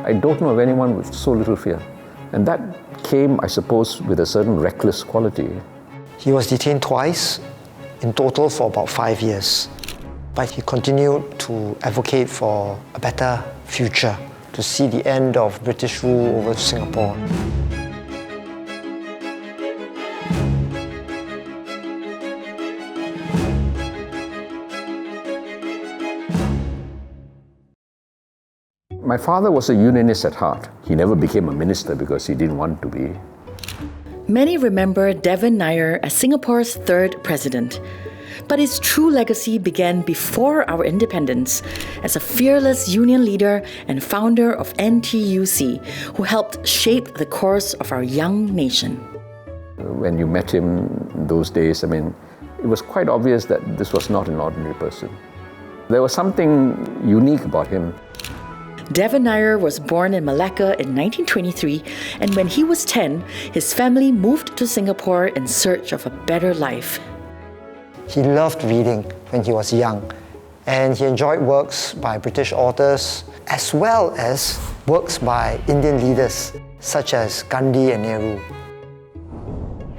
I don't know of anyone with so little fear. And that came, I suppose, with a certain reckless quality. He was detained twice, in total for about 5 years. But he continued to advocate for a better future, to see the end of British rule over Singapore. My father was a unionist at heart. He never became a minister because he didn't want to be. Many remember Devan Nair as Singapore's third president. But his true legacy began before our independence as a fearless union leader and founder of NTUC, who helped shape the course of our young nation. When you met him in those days, it was quite obvious that this was not an ordinary person. There was something unique about him. Devan Nair was born in Malacca in 1923, and when he was 10, his family moved to Singapore in search of a better life. He loved reading when he was young, and he enjoyed works by British authors as well as works by Indian leaders such as Gandhi and Nehru.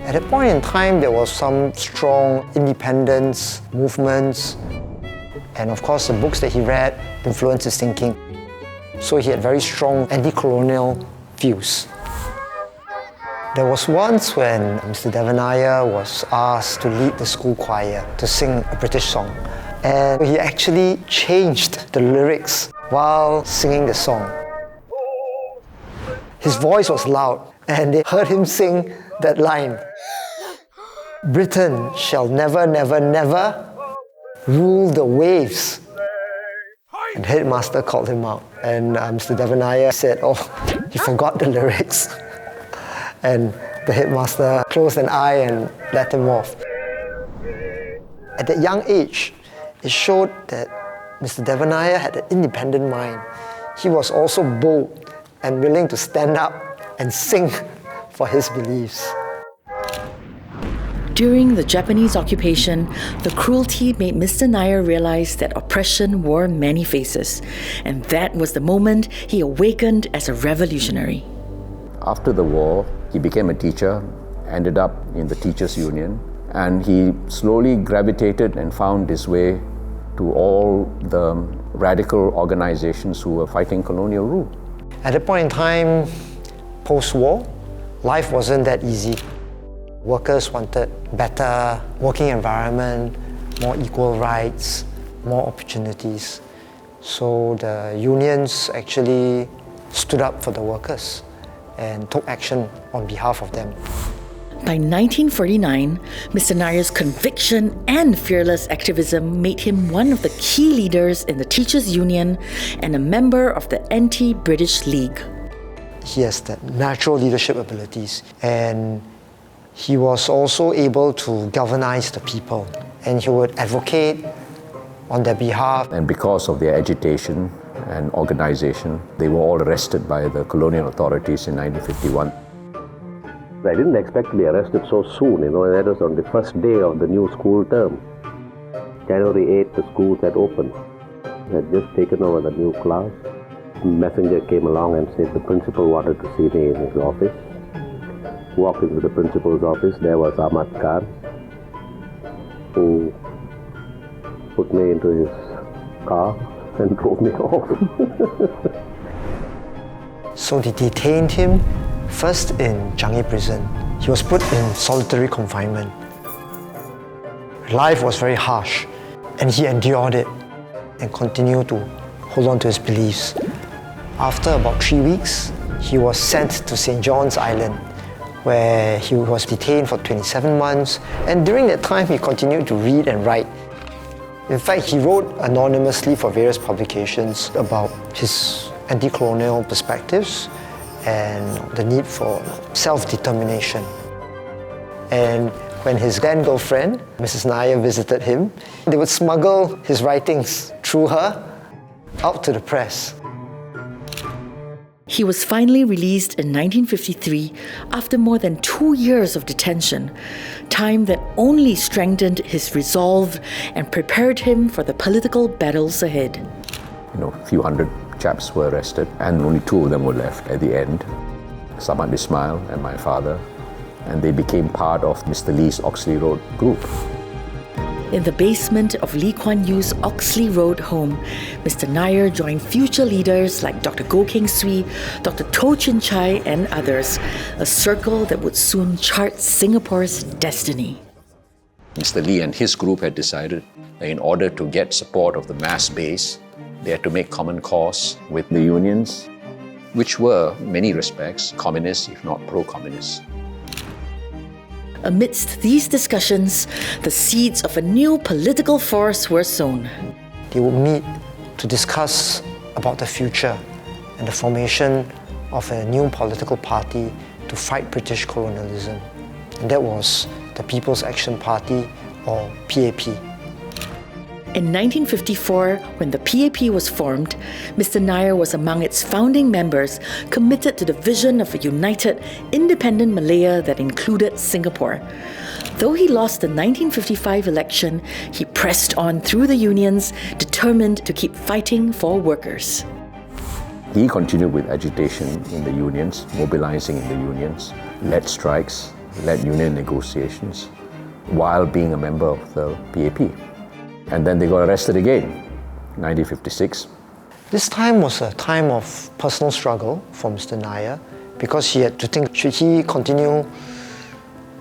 At that point in time, there was some strong independence movements, and of course the books that he read influenced his thinking. So he had very strong anti-colonial views. There was once when Mr. Devan Nair was asked to lead the school choir to sing a British song, and he actually changed the lyrics while singing the song. His voice was loud, and they heard him sing that line, "Britain shall never, never, never rule the waves." And the headmaster called him out, and Mr. Devan Nair said, "Oh, he forgot the lyrics." And the headmaster closed an eye and let him off. At that young age, it showed that Mr. Devan Nair had an independent mind. He was also bold and willing to stand up and sing for his beliefs. During the Japanese occupation, the cruelty made Mr. Nair realize that oppression wore many faces, and that was the moment he awakened as a revolutionary. After the war, he became a teacher, ended up in the Teachers' Union, and he slowly gravitated and found his way to all the radical organizations who were fighting colonial rule. At that point in time, post-war, life wasn't that easy. Workers wanted better working environment, more equal rights, more opportunities. So the unions actually stood up for the workers and took action on behalf of them. By 1949, Mr. Nair's conviction and fearless activism made him one of the key leaders in the Teachers' Union and a member of the Anti-British League. He has the natural leadership abilities, and he was also able to galvanize the people, and he would advocate on their behalf. And because of their agitation and organization, they were all arrested by the colonial authorities in 1951. I didn't expect to be arrested so soon, that was on the first day of the new school term. January 8th, the schools had opened. I had just taken over the new class. A messenger came along and said the principal wanted to see me in his office. Walked into the principal's office. There was Ahmad Khan, who put me into his car and drove me off. So they detained him first in Changi prison. He was put in solitary confinement. Life was very harsh, and he endured it and continued to hold on to his beliefs. After about 3 weeks, he was sent to St. John's Island, where he was detained for 27 months, and during that time he continued to read and write. In fact, he wrote anonymously for various publications about his anti-colonial perspectives and the need for self-determination. And when his then girlfriend, Mrs. Nair, visited him, they would smuggle his writings through her out to the press. He was finally released in 1953 after more than 2 years of detention, time that only strengthened his resolve and prepared him for the political battles ahead. A few hundred chaps were arrested, and only 2 of them were left at the end, Samad Ismail and my father, and they became part of Mr. Lee's Oxley Road group. In the basement of Lee Kuan Yew's Oxley Road home, Mr. Nair joined future leaders like Dr. Goh Keng Swee, Dr. Toh Chin Chai and others, a circle that would soon chart Singapore's destiny. Mr. Lee and his group had decided that in order to get support of the mass base, they had to make common cause with the unions, which were, in many respects, communist, if not pro-communist. Amidst these discussions, the seeds of a new political force were sown. They would meet to discuss about the future and the formation of a new political party to fight British colonialism. And that was the People's Action Party, or PAP. In 1954, when the PAP was formed, Mr. Nair was among its founding members, committed to the vision of a united, independent Malaya that included Singapore. Though he lost the 1955 election, he pressed on through the unions, determined to keep fighting for workers. He continued with agitation in the unions, mobilizing in the unions, led strikes, led union negotiations, while being a member of the PAP. And then they got arrested again, 1956. This time was a time of personal struggle for Mr. Nair because he had to think, should he continue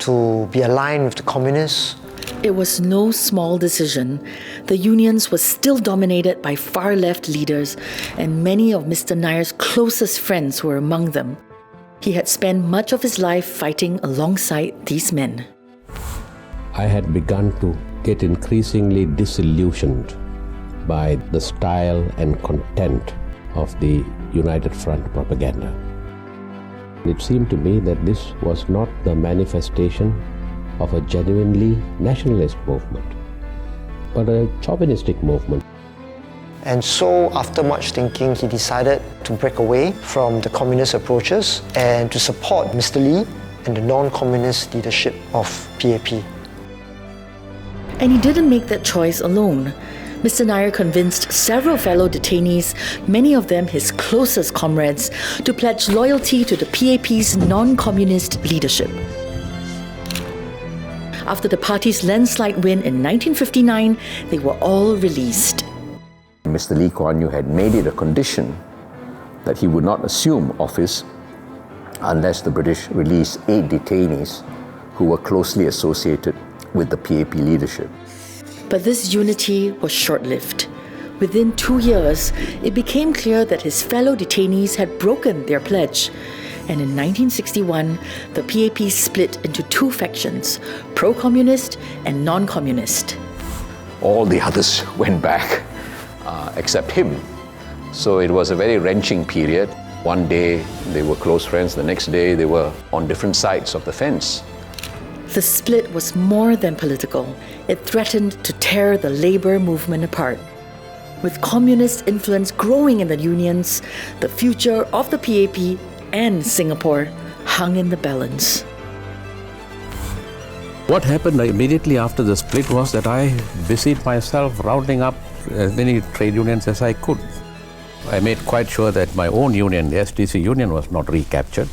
to be aligned with the communists? It was no small decision. The unions were still dominated by far-left leaders, and many of Mr. Nair's closest friends were among them. He had spent much of his life fighting alongside these men. I had begun to get increasingly disillusioned by the style and content of the United Front propaganda. It seemed to me that this was not the manifestation of a genuinely nationalist movement, but a chauvinistic movement. And so, after much thinking, he decided to break away from the communist approaches and to support Mr. Lee and the non-communist leadership of PAP. And he didn't make that choice alone. Mr. Nair convinced several fellow detainees, many of them his closest comrades, to pledge loyalty to the PAP's non-communist leadership. After the party's landslide win in 1959, they were all released. Mr. Lee Kuan Yew had made it a condition that he would not assume office unless the British released 8 detainees who were closely associated with the PAP leadership. But this unity was short-lived. Within 2 years, it became clear that his fellow detainees had broken their pledge. And in 1961, the PAP split into 2 factions, pro-communist and non-communist. All the others went back, except him. So it was a very wrenching period. One day they were close friends, the next day they were on different sides of the fence. The split was more than political. It threatened to tear the labor movement apart. With communist influence growing in the unions, the future of the PAP and Singapore hung in the balance. What happened immediately after the split was that I busied myself rounding up as many trade unions as I could. I made quite sure that my own union, the STC union, was not recaptured,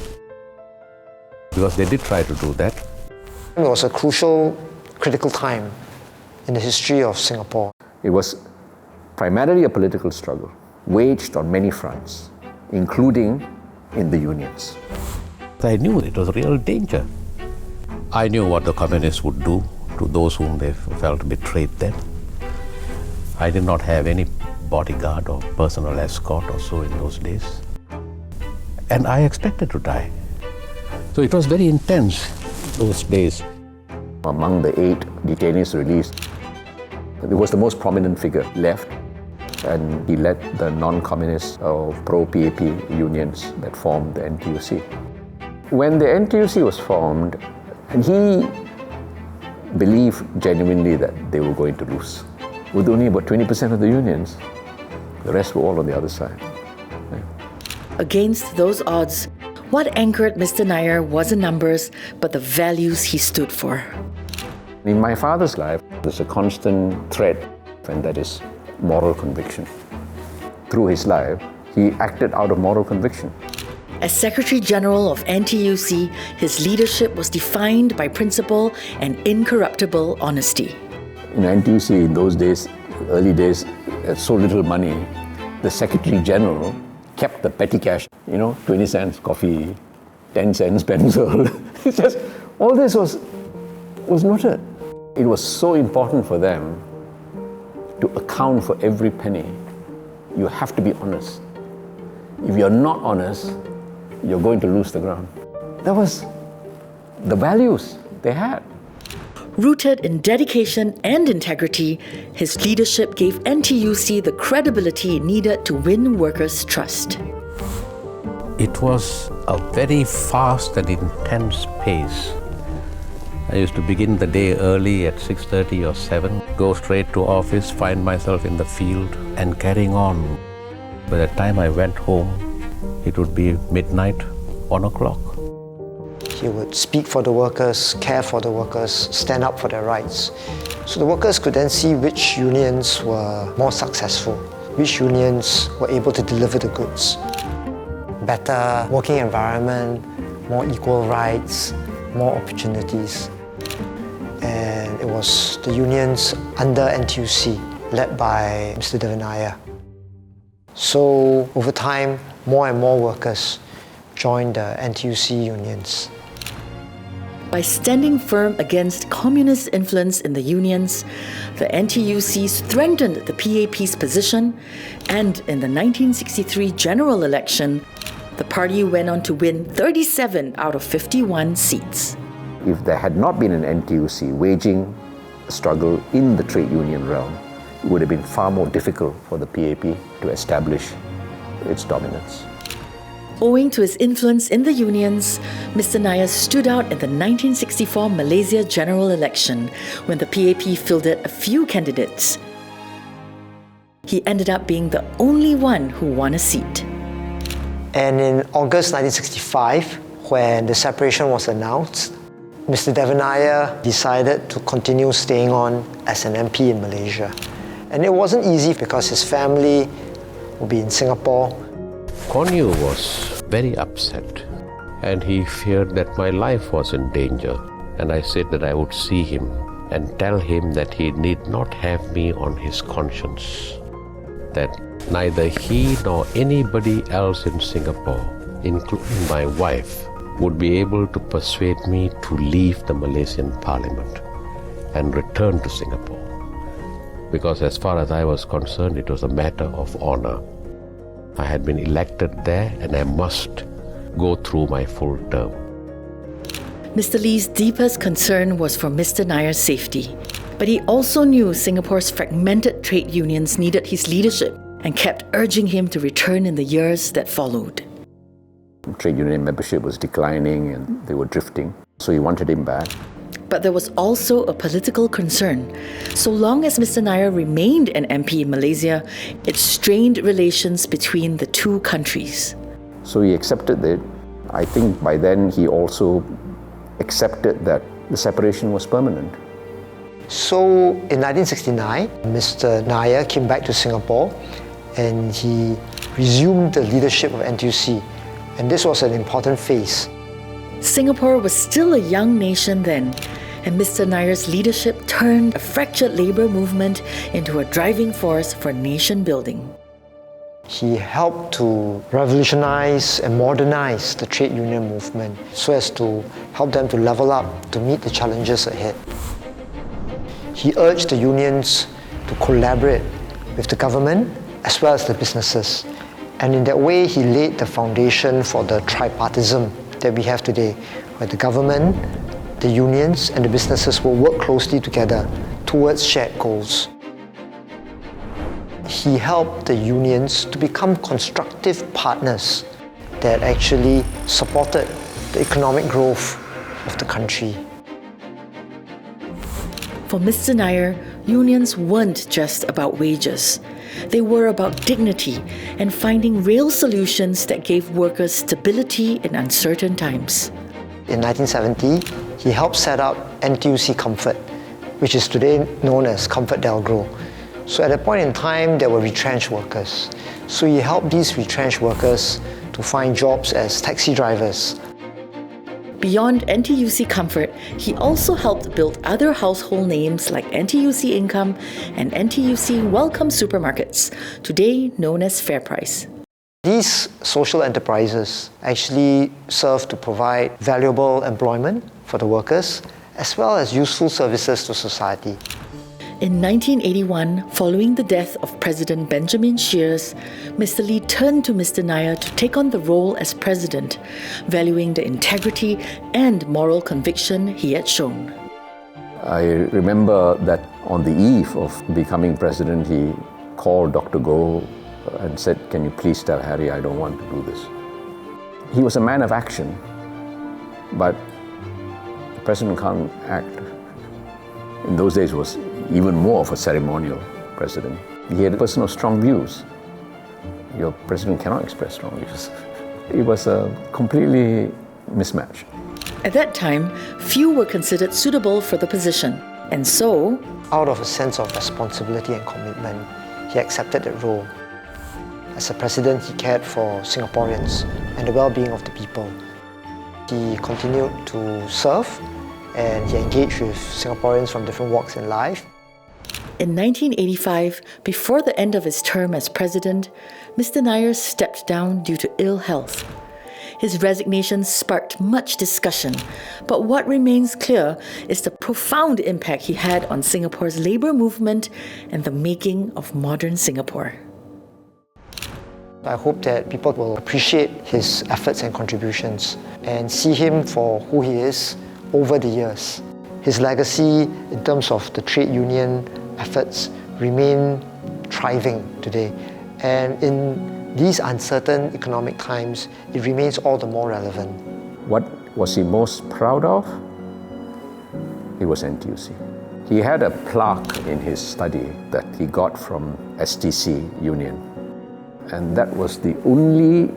because they did try to do that. It was a crucial, critical time in the history of Singapore. It was primarily a political struggle, waged on many fronts, including in the unions. I knew it was a real danger. I knew what the communists would do to those whom they felt betrayed them. I did not have any bodyguard or personal escort or so in those days. And I expected to die. So it was very intense, those days. Among the 8 detainees released, he was the most prominent figure left, and he led the non-communist or pro-PAP unions that formed the NTUC. When the NTUC was formed, he believed genuinely that they were going to lose. With only about 20% of the unions, the rest were all on the other side. Against those odds, what anchored Mr. Nair wasn't numbers, but the values he stood for. In my father's life, there's a constant thread, and that is moral conviction. Through his life, He acted out of moral conviction. As Secretary General of NTUC, his leadership was defined by principle and incorruptible honesty. In NTUC, in those days, early days, so little money, the Secretary General kept the petty cash, 20 cents coffee, 10 cents pencil. It's just, all this was noted. It was so important for them to account for every penny. You have to be honest. If you're not honest, you're going to lose the ground. That was the values they had. Rooted in dedication and integrity, his leadership gave NTUC the credibility needed to win workers' trust. It was a very fast and intense pace. I used to begin the day early at 6:30 or 7, go straight to office, find myself in the field and carrying on. By the time I went home, it would be midnight, 1 o'clock. He would speak for the workers, care for the workers, stand up for their rights. So the workers could then see which unions were more successful, which unions were able to deliver the goods. Better working environment, more equal rights, more opportunities. And it was the unions under NTUC, led by Mr. Devan Nair. So over time, more and more workers joined the NTUC unions. By standing firm against communist influence in the unions, the NTUC strengthened the PAP's position, and in the 1963 general election, the party went on to win 37 out of 51 seats. If there had not been an NTUC waging a struggle in the trade union realm, it would have been far more difficult for the PAP to establish its dominance. Owing to his influence in the unions, Mr. Nair stood out in the 1964 Malaysia general election when the PAP fielded a few candidates. He ended up being the only one who won a seat. And in August 1965, when the separation was announced, Mr. Devan Nair decided to continue staying on as an MP in Malaysia. And it wasn't easy because his family would be in Singapore. Konyu was very upset and he feared that my life was in danger. And I said that I would see him and tell him that he need not have me on his conscience. That neither he nor anybody else in Singapore, including my wife, would be able to persuade me to leave the Malaysian Parliament and return to Singapore. Because as far as I was concerned, it was a matter of honor. I had been elected there and I must go through my full term. Mr. Lee's deepest concern was for Mr. Nair's safety, but he also knew Singapore's fragmented trade unions needed his leadership and kept urging him to return in the years that followed. Trade union membership was declining and they were drifting, so he wanted him back. But there was also a political concern. So long as Mr. Nair remained an MP in Malaysia, it strained relations between the two countries. So he accepted it. I think by then he also accepted that the separation was permanent. So in 1969, Mr. Nair came back to Singapore and he resumed the leadership of NTUC. And this was an important phase. Singapore was still a young nation then, and Mr. Nair's leadership turned a fractured labour movement into a driving force for nation building. He helped to revolutionize and modernize the trade union movement so as to help them to level up to meet the challenges ahead. He urged the unions to collaborate with the government as well as the businesses. And in that way, he laid the foundation for the tripartism that we have today, where the government, the unions and the businesses will work closely together towards shared goals. He helped the unions to become constructive partners that actually supported the economic growth of the country. For Mr. Nair, unions weren't just about wages. They were about dignity and finding real solutions that gave workers stability in uncertain times. In 1970, he helped set up NTUC Comfort, which is today known as Comfort Delgro. So at that point in time, there were retrenched workers. So he helped these retrenched workers to find jobs as taxi drivers. Beyond NTUC Comfort, he also helped build other household names like NTUC Income and NTUC Welcome Supermarkets, today known as FairPrice. These social enterprises actually serve to provide valuable employment for the workers, as well as useful services to society. In 1981, following the death of President Benjamin Sheares, Mr. Lee turned to Mr. Nair to take on the role as president, valuing the integrity and moral conviction he had shown. I remember that on the eve of becoming president, he called Dr. Goh and said, "Can you please tell Harry I don't want to do this?" He was a man of action, but the president can't act. In those days, was even more of a ceremonial president. He had a person of strong views. Your president cannot express strong views. It was a completely mismatch. At that time, few were considered suitable for the position, and so, out of a sense of responsibility and commitment, he accepted that role. As a president, he cared for Singaporeans and the well-being of the people. He continued to serve and he engaged with Singaporeans from different walks in life. In 1985, before the end of his term as president, Mr. Nair stepped down due to ill health. His resignation sparked much discussion, but what remains clear is the profound impact he had on Singapore's labour movement and the making of modern Singapore. I hope that people will appreciate his efforts and contributions and see him for who he is over the years. His legacy in terms of the trade union efforts remain thriving today, and in these uncertain economic times, it remains all the more relevant. What was he most proud of? It was NTUC. He had a plaque in his study that he got from STC Union, and that was the only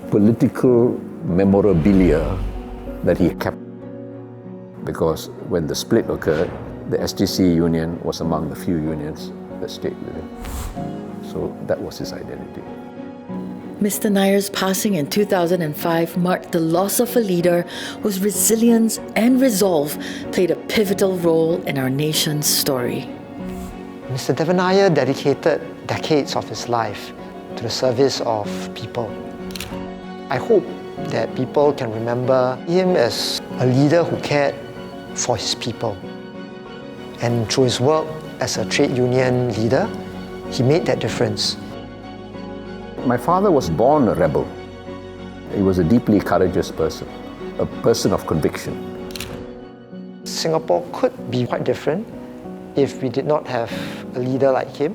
political memorabilia that he kept, because when the split occurred, the STC Union was among the few unions that stayed with him. So that was his identity. Mr. Nair's passing in 2005 marked the loss of a leader whose resilience and resolve played a pivotal role in our nation's story. Mr. Devan Nair dedicated decades of his life to the service of people. I hope that people can remember him as a leader who cared for his people. And through his work as a trade union leader, he made that difference. My father was born a rebel. He was a deeply courageous person, a person of conviction. Singapore could be quite different if we did not have a leader like him.